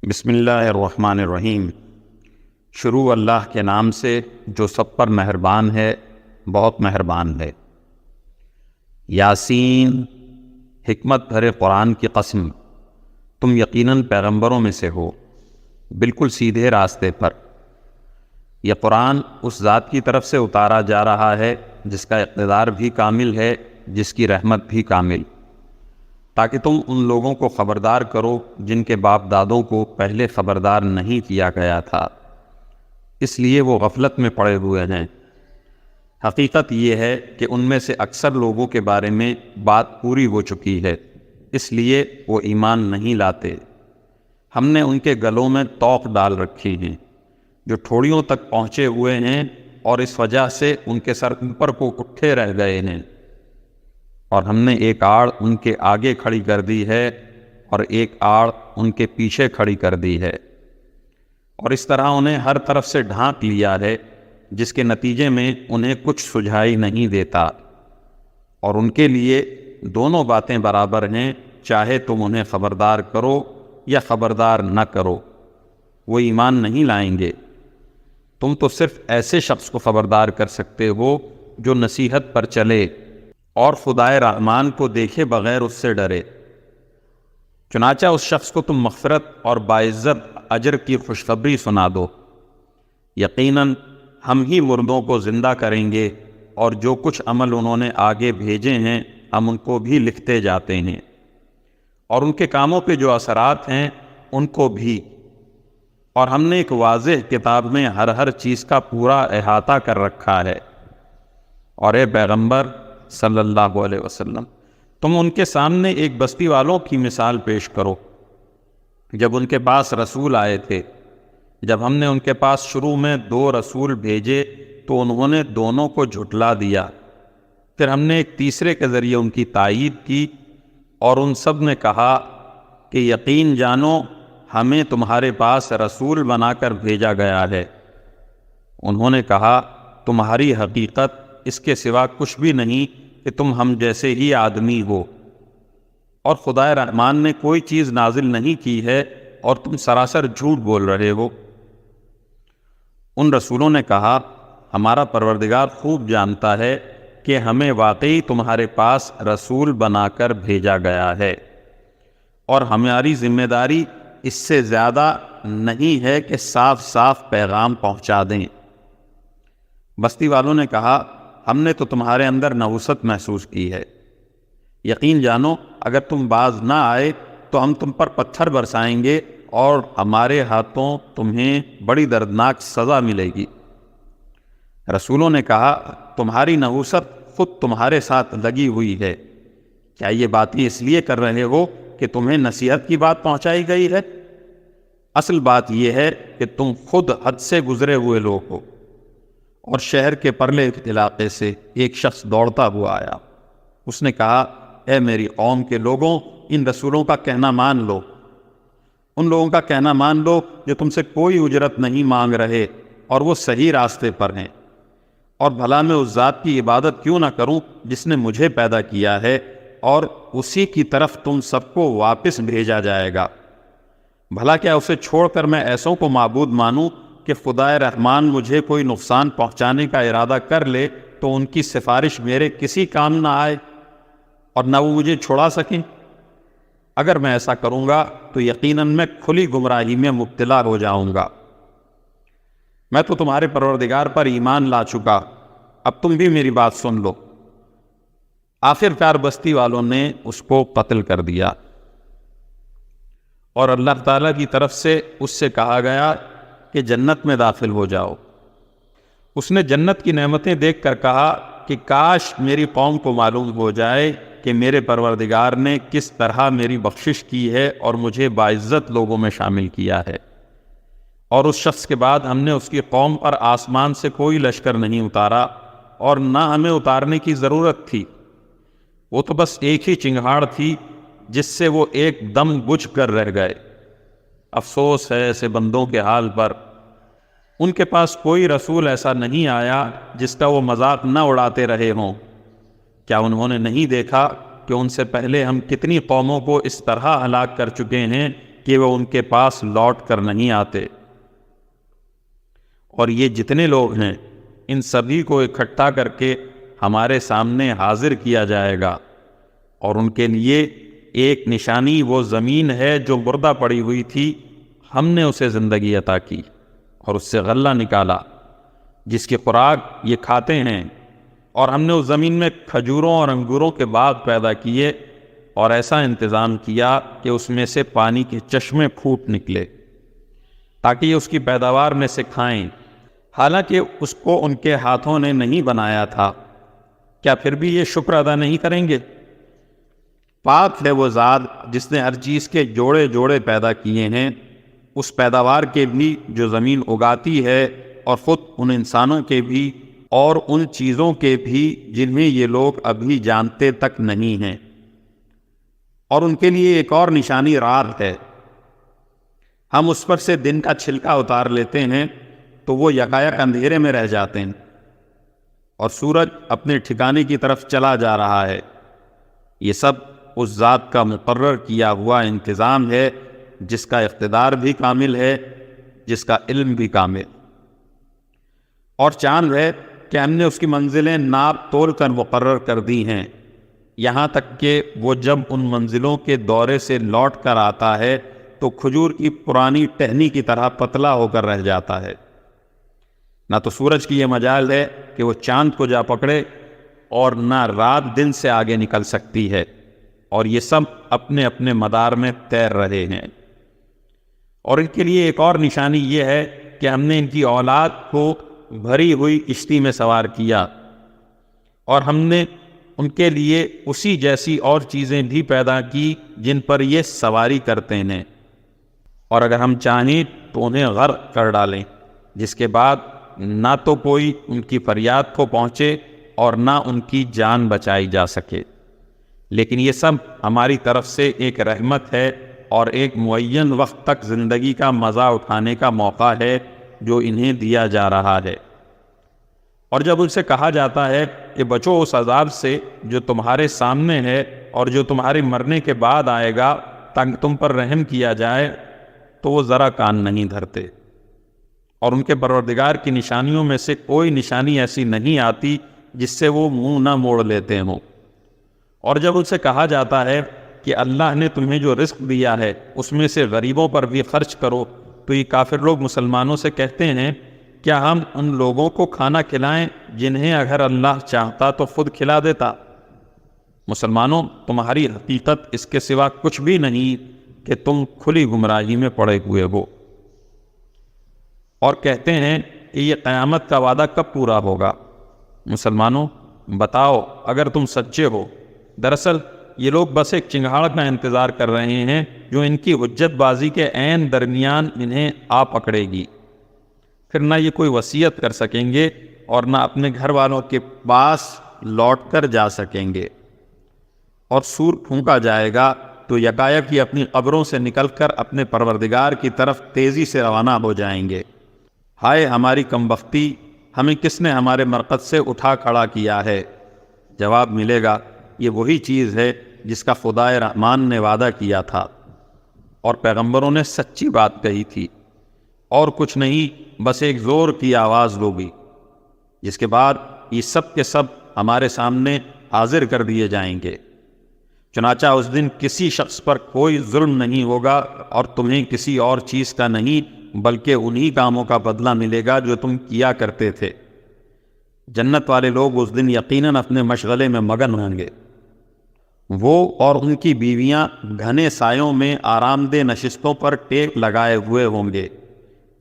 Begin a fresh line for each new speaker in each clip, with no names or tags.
بسم اللہ الرحمن الرحیم۔ شروع اللہ کے نام سے جو سب پر مہربان ہے، بہت مہربان ہے۔ یاسین، حکمت بھرے قرآن کی قسم، تم یقیناً پیغمبروں میں سے ہو، بالکل سیدھے راستے پر۔ یہ قرآن اس ذات کی طرف سے اتارا جا رہا ہے جس کا اقتدار بھی کامل ہے، جس کی رحمت بھی کامل، تاکہ تم ان لوگوں کو خبردار کرو جن کے باپ دادوں کو پہلے خبردار نہیں کیا گیا تھا، اس لیے وہ غفلت میں پڑے ہوئے ہیں۔ حقیقت یہ ہے کہ ان میں سے اکثر لوگوں کے بارے میں بات پوری ہو چکی ہے، اس لیے وہ ایمان نہیں لاتے۔ ہم نے ان کے گلوں میں توق ڈال رکھی ہیں جو ٹھوڑیوں تک پہنچے ہوئے ہیں، اور اس وجہ سے ان کے سر اوپر کو اٹھے رہ گئے ہیں، اور ہم نے ایک آڑ ان کے آگے کھڑی کر دی ہے اور ایک آڑ ان کے پیچھے کھڑی کر دی ہے، اور اس طرح انہیں ہر طرف سے ڈھانپ لیا ہے، جس کے نتیجے میں انہیں کچھ سجھائی نہیں دیتا۔ اور ان کے لیے دونوں باتیں برابر ہیں، چاہے تم انہیں خبردار کرو یا خبردار نہ کرو، وہ ایمان نہیں لائیں گے۔ تم تو صرف ایسے شخص کو خبردار کر سکتے ہو جو نصیحت پر چلے اور خدائے رحمان کو دیکھے بغیر اس سے ڈرے۔ چنانچہ اس شخص کو تم مغفرت اور باعزت اجر کی خوشخبری سنا دو۔ یقیناً ہم ہی مردوں کو زندہ کریں گے، اور جو کچھ عمل انہوں نے آگے بھیجے ہیں ہم ان کو بھی لکھتے جاتے ہیں، اور ان کے کاموں پہ جو اثرات ہیں ان کو بھی۔ اور ہم نے ایک واضح کتاب میں ہر چیز کا پورا احاطہ کر رکھا ہے۔ اور اے پیغمبر صلی اللہ علیہ وسلم، تم ان کے سامنے ایک بستی والوں کی مثال پیش کرو جب ان کے پاس رسول آئے تھے۔ جب ہم نے ان کے پاس شروع میں 2 رسول بھیجے تو انہوں نے دونوں کو جھٹلا دیا، پھر ہم نے ایک تیسرے کے ذریعے ان کی تائید کی، اور ان سب نے کہا کہ یقین جانو ہمیں تمہارے پاس رسول بنا کر بھیجا گیا ہے۔ انہوں نے کہا تمہاری حقیقت اس کے سوا کچھ بھی نہیں کہ تم ہم جیسے ہی آدمی ہو، اور خدائے رحمان نے کوئی چیز نازل نہیں کی ہے اور تم سراسر جھوٹ بول رہے ہو۔ ان رسولوں نے کہا ہمارا پروردگار خوب جانتا ہے کہ ہمیں واقعی تمہارے پاس رسول بنا کر بھیجا گیا ہے، اور ہماری ذمہ داری اس سے زیادہ نہیں ہے کہ صاف صاف پیغام پہنچا دیں۔ بستی والوں نے کہا ہم نے تو تمہارے اندر نحوست محسوس کی ہے، یقین جانو اگر تم باز نہ آئے تو ہم تم پر پتھر برسائیں گے، اور ہمارے ہاتھوں تمہیں بڑی دردناک سزا ملے گی۔ رسولوں نے کہا تمہاری نحوست خود تمہارے ساتھ لگی ہوئی ہے، کیا یہ باتیں اس لیے کر رہے ہو کہ تمہیں نصیحت کی بات پہنچائی گئی ہے؟ اصل بات یہ ہے کہ تم خود حد سے گزرے ہوئے لوگ ہو۔ اور شہر کے پرلے علاقے سے ایک شخص دوڑتا ہوا آیا، اس نے کہا اے میری قوم کے لوگوں، ان رسولوں کا کہنا مان لو، ان لوگوں کا کہنا مان لو جو تم سے کوئی اجرت نہیں مانگ رہے اور وہ صحیح راستے پر ہیں، اور بھلا میں اس ذات کی عبادت کیوں نہ کروں جس نے مجھے پیدا کیا ہے، اور اسی کی طرف تم سب کو واپس بھیجا جائے گا۔ بھلا کیا اسے چھوڑ کر میں ایسوں کو معبود مانوں کہ خدائے رحمان مجھے کوئی نقصان پہنچانے کا ارادہ کر لے تو ان کی سفارش میرے کسی کام نہ آئے اور نہ وہ مجھے چھڑا سکیں؟ اگر میں ایسا کروں گا تو یقیناً میں کھلی گمراہی میں مبتلا ہو جاؤں گا۔ میں تو تمہارے پروردگار پر ایمان لا چکا، اب تم بھی میری بات سن لو۔ آخرکار بستی والوں نے اس کو قتل کر دیا، اور اللہ تعالیٰ کی طرف سے اس سے کہا گیا کہ جنت میں داخل ہو جاؤ۔ اس نے جنت کی نعمتیں دیکھ کر کہا کہ کاش میری قوم کو معلوم ہو جائے کہ میرے پروردگار نے کس طرح میری بخشش کی ہے اور مجھے باعزت لوگوں میں شامل کیا ہے۔ اور اس شخص کے بعد ہم نے اس کی قوم پر آسمان سے کوئی لشکر نہیں اتارا، اور نہ ہمیں اتارنے کی ضرورت تھی، وہ تو بس ایک ہی چنگھاڑ تھی جس سے وہ ایک دم بجھ کر رہ گئے۔ افسوس ہے ایسے بندوں کے حال پر، ان کے پاس کوئی رسول ایسا نہیں آیا جس کا وہ مذاق نہ اڑاتے رہے ہوں۔ کیا انہوں نے نہیں دیکھا کہ ان سے پہلے ہم کتنی قوموں کو اس طرح ہلاک کر چکے ہیں کہ وہ ان کے پاس لوٹ کر نہیں آتے۔ اور یہ جتنے لوگ ہیں ان سبھی کو اکٹھا کر کے ہمارے سامنے حاضر کیا جائے گا، اور ان کے لیے ایک نشانی وہ زمین ہے جو مردہ پڑی ہوئی تھی، ہم نے اسے زندگی عطا کی اور اس سے غلہ نکالا جس کی خوراک یہ کھاتے ہیں، اور ہم نے اس زمین میں کھجوروں اور انگوروں کے باغ پیدا کیے اور ایسا انتظام کیا کہ اس میں سے پانی کے چشمے پھوٹ نکلے تاکہ یہ اس کی پیداوار میں سے کھائیں، حالانکہ اس کو ان کے ہاتھوں نے نہیں بنایا تھا۔ کیا پھر بھی یہ شکر ادا نہیں کریں گے؟ پاک ہے وہ ذات جس نے ہر چیز کے جوڑے جوڑے پیدا کیے ہیں، اس پیداوار کے بھی جو زمین اگاتی ہے، اور خود ان انسانوں کے بھی اور ان چیزوں کے بھی جنہیں یہ لوگ ابھی جانتے تک نہیں ہیں۔ اور ان کے لیے ایک اور نشانی رات ہے، ہم اس پر سے دن کا چھلکا اتار لیتے ہیں تو وہ یکایک اندھیرے میں رہ جاتے ہیں، اور سورج اپنے ٹھکانے کی طرف چلا جا رہا ہے۔ یہ سب اس ذات کا مقرر کیا ہوا انتظام ہے جس کا اقتدار بھی کامل ہے، جس کا علم بھی کامل۔ اور چاند ہے کہ ہم نے اس کی منزلیں ناپ تول کر مقرر کر دی ہیں، یہاں تک کہ وہ جب ان منزلوں کے دورے سے لوٹ کر آتا ہے تو کھجور کی پرانی ٹہنی کی طرح پتلا ہو کر رہ جاتا ہے۔ نہ تو سورج کی یہ مجال ہے کہ وہ چاند کو جا پکڑے، اور نہ رات دن سے آگے نکل سکتی ہے، اور یہ سب اپنے اپنے مدار میں تیر رہے ہیں۔ اور ان کے لیے ایک اور نشانی یہ ہے کہ ہم نے ان کی اولاد کو بھری ہوئی کشتی میں سوار کیا، اور ہم نے ان کے لیے اسی جیسی اور چیزیں بھی پیدا کی جن پر یہ سواری کرتے ہیں، اور اگر ہم چاہیں تو انہیں غرق کر ڈالیں، جس کے بعد نہ تو کوئی ان کی فریاد کو پہنچے اور نہ ان کی جان بچائی جا سکے۔ لیکن یہ سب ہماری طرف سے ایک رحمت ہے اور ایک معین وقت تک زندگی کا مزہ اٹھانے کا موقع ہے جو انہیں دیا جا رہا ہے۔ اور جب ان سے کہا جاتا ہے کہ بچو اس عذاب سے جو تمہارے سامنے ہے اور جو تمہارے مرنے کے بعد آئے گا تاکہ تم پر رحم کیا جائے، تو وہ ذرا کان نہیں دھرتے، اور ان کے پروردگار کی نشانیوں میں سے کوئی نشانی ایسی نہیں آتی جس سے وہ منہ نہ موڑ لیتے ہوں۔ اور جب ان سے کہا جاتا ہے کہ اللہ نے تمہیں جو رزق دیا ہے اس میں سے غریبوں پر بھی خرچ کرو، تو یہ کافر لوگ مسلمانوں سے کہتے ہیں کیا ہم ان لوگوں کو کھانا کھلائیں جنہیں اگر اللہ چاہتا تو خود کھلا دیتا؟ مسلمانوں، تمہاری حقیقت اس کے سوا کچھ بھی نہیں کہ تم کھلی گمراہی میں پڑے ہوئے ہو۔ اور کہتے ہیں کہ یہ قیامت کا وعدہ کب پورا ہوگا؟ مسلمانوں بتاؤ اگر تم سچے ہو، دراصل یہ لوگ بس ایک چنگھاڑ کا انتظار کر رہے ہیں جو ان کی حجت بازی کے عین درمیان انہیں آ پکڑے گی، پھر نہ یہ کوئی وصیت کر سکیں گے اور نہ اپنے گھر والوں کے پاس لوٹ کر جا سکیں گے۔ اور سور پھونکا جائے گا تو یکایک یہ اپنی قبروں سے نکل کر اپنے پروردگار کی طرف تیزی سے روانہ ہو جائیں گے۔ ہائے ہماری کم بختی، ہمیں کس نے ہمارے مرقد سے اٹھا کھڑا کیا ہے؟ جواب ملے گا یہ وہی چیز ہے جس کا خدائے رحمان نے وعدہ کیا تھا اور پیغمبروں نے سچی بات کہی تھی، اور کچھ نہیں بس ایک زور کی آواز ہوگی، جس کے بعد یہ سب کے سب ہمارے سامنے حاضر کر دیے جائیں گے۔ چنانچہ اس دن کسی شخص پر کوئی ظلم نہیں ہوگا اور تمہیں کسی اور چیز کا نہیں بلکہ انہی کاموں کا بدلہ ملے گا جو تم کیا کرتے تھے۔ جنت والے لوگ اس دن یقیناً اپنے مشغلے میں مگن ہوں گے، وہ اور ان کی بیویاں گھنے سایوں میں آرام دہ نشستوں پر ٹیک لگائے ہوئے ہوں گے،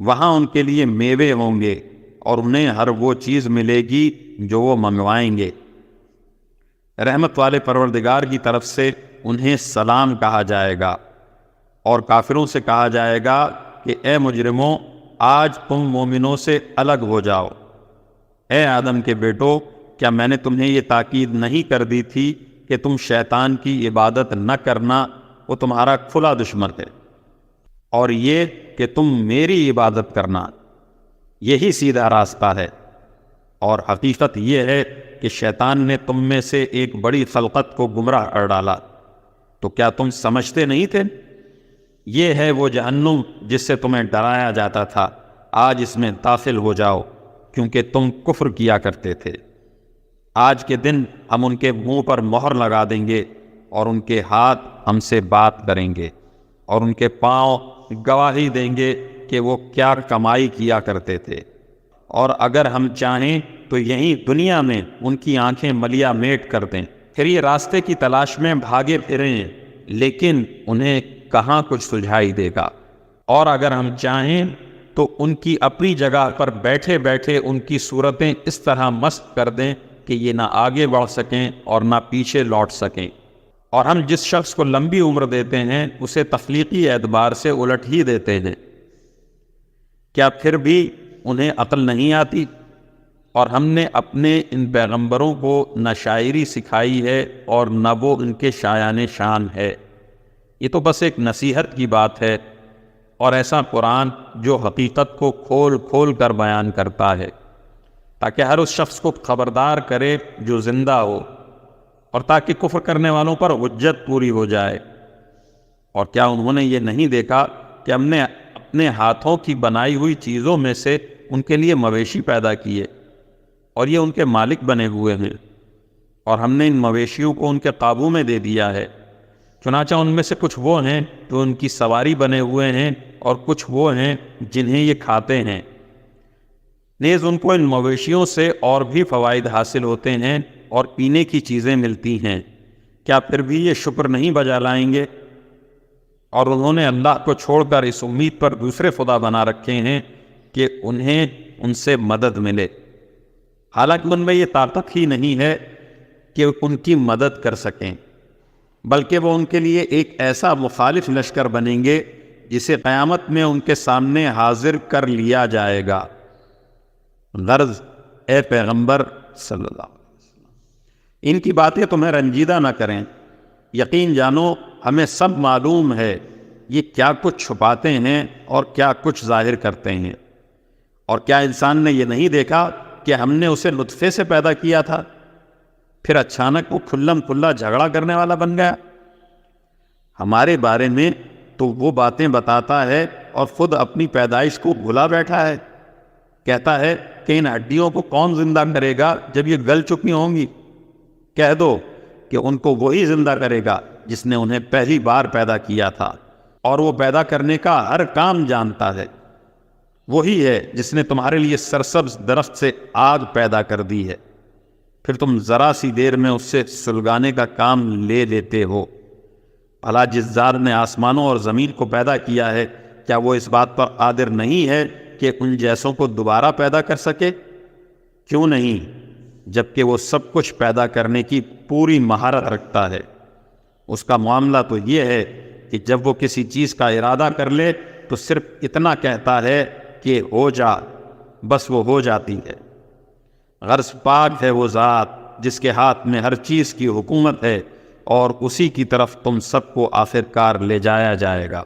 وہاں ان کے لیے میوے ہوں گے اور انہیں ہر وہ چیز ملے گی جو وہ منگوائیں گے۔ رحمت والے پروردگار کی طرف سے انہیں سلام کہا جائے گا، اور کافروں سے کہا جائے گا کہ اے مجرموں، آج تم مومنوں سے الگ ہو جاؤ۔ اے آدم کے بیٹو، کیا میں نے تمہیں یہ تاکید نہیں کر دی تھی کہ تم شیطان کی عبادت نہ کرنا، وہ تمہارا کھلا دشمن ہے، اور یہ کہ تم میری عبادت کرنا، یہی سیدھا راستہ ہے۔ اور حقیقت یہ ہے کہ شیطان نے تم میں سے ایک بڑی خلقت کو گمراہ کر ڈالا، تو کیا تم سمجھتے نہیں تھے؟ یہ ہے وہ جہنم جس سے تمہیں ڈرایا جاتا تھا، آج اس میں داخل ہو جاؤ کیونکہ تم کفر کیا کرتے تھے۔ آج کے دن ہم ان کے منہ پر مہر لگا دیں گے اور ان کے ہاتھ ہم سے بات کریں گے اور ان کے پاؤں گواہی دیں گے کہ وہ کیا کمائی کیا کرتے تھے، اور اگر ہم چاہیں تو یہیں دنیا میں ان کی آنکھیں ملیا میٹ کر دیں، پھر یہ راستے کی تلاش میں بھاگے پھریں لیکن انہیں کہاں کچھ سجھائی دے گا، اور اگر ہم چاہیں تو ان کی اپنی جگہ پر بیٹھے بیٹھے ان کی صورتیں اس طرح مست کر دیں کہ یہ نہ آگے بڑھ سکیں اور نہ پیچھے لوٹ سکیں، اور ہم جس شخص کو لمبی عمر دیتے ہیں اسے تخلیقی اعتبار سے الٹ ہی دیتے ہیں۔ کیا پھر بھی انہیں عقل نہیں آتی؟ اور ہم نے اپنے ان پیغمبروں کو نہ شاعری سکھائی ہے اور نہ وہ ان کے شایان شان ہے، یہ تو بس ایک نصیحت کی بات ہے، اور ایسا قرآن جو حقیقت کو کھول کھول کر بیان کرتا ہے تاکہ ہر اس شخص کو خبردار کرے جو زندہ ہو، اور تاکہ کفر کرنے والوں پر حجت پوری ہو جائے۔ اور کیا انہوں نے یہ نہیں دیکھا کہ ہم نے اپنے ہاتھوں کی بنائی ہوئی چیزوں میں سے ان کے لیے مویشی پیدا کیے اور یہ ان کے مالک بنے ہوئے ہیں، اور ہم نے ان مویشیوں کو ان کے قابو میں دے دیا ہے، چنانچہ ان میں سے کچھ وہ ہیں جو ان کی سواری بنے ہوئے ہیں اور کچھ وہ ہیں جنہیں یہ کھاتے ہیں، نیز ان کو ان مویشیوں سے اور بھی فوائد حاصل ہوتے ہیں اور پینے کی چیزیں ملتی ہیں، کیا پھر بھی یہ شکر نہیں بجا لائیں گے؟ اور انہوں نے اللہ کو چھوڑ کر اس امید پر دوسرے خدا بنا رکھے ہیں کہ انہیں ان سے مدد ملے، حالانکہ ان میں یہ طاقت ہی نہیں ہے کہ ان کی مدد کر سکیں، بلکہ وہ ان کے لیے ایک ایسا مخالف لشکر بنیں گے جسے قیامت میں ان کے سامنے حاضر کر لیا جائے گا۔ غرض اے پیغمبر صلی اللہ علیہ وسلم، ان کی باتیں تمہیں رنجیدہ نہ کریں، یقین جانو ہمیں سب معلوم ہے یہ کیا کچھ چھپاتے ہیں اور کیا کچھ ظاہر کرتے ہیں۔ اور کیا انسان نے یہ نہیں دیکھا کہ ہم نے اسے نطفے سے پیدا کیا تھا، پھر اچانک وہ کھلم کھلا جھگڑا کرنے والا بن گیا؟ ہمارے بارے میں تو وہ باتیں بتاتا ہے اور خود اپنی پیدائش کو بھلا بیٹھا ہے، کہتا ہے کہ ان ہڈیوں کو کون زندہ کرے گا جب یہ گل چکی ہوں گی؟ کہہ دو کہ ان کو وہی زندہ کرے گا جس نے انہیں پہلی بار پیدا کیا تھا، اور وہ پیدا کرنے کا ہر کام جانتا ہے، وہی ہے جس نے تمہارے لیے سرسبز درخت سے آگ پیدا کر دی ہے، پھر تم ذرا سی دیر میں اس سے سلگانے کا کام لے لیتے ہو۔ بھلا جس ذات نے آسمانوں اور زمین کو پیدا کیا ہے، کیا وہ اس بات پر قادر نہیں ہے کہ ان جیسوں کو دوبارہ پیدا کر سکے؟ کیوں نہیں، جبکہ وہ سب کچھ پیدا کرنے کی پوری مہارت رکھتا ہے۔ اس کا معاملہ تو یہ ہے کہ جب وہ کسی چیز کا ارادہ کر لے تو صرف اتنا کہتا ہے کہ ہو جا، بس وہ ہو جاتی ہے۔ غرض پاک ہے وہ ذات جس کے ہاتھ میں ہر چیز کی حکومت ہے، اور اسی کی طرف تم سب کو آخر کار لے جایا جائے گا۔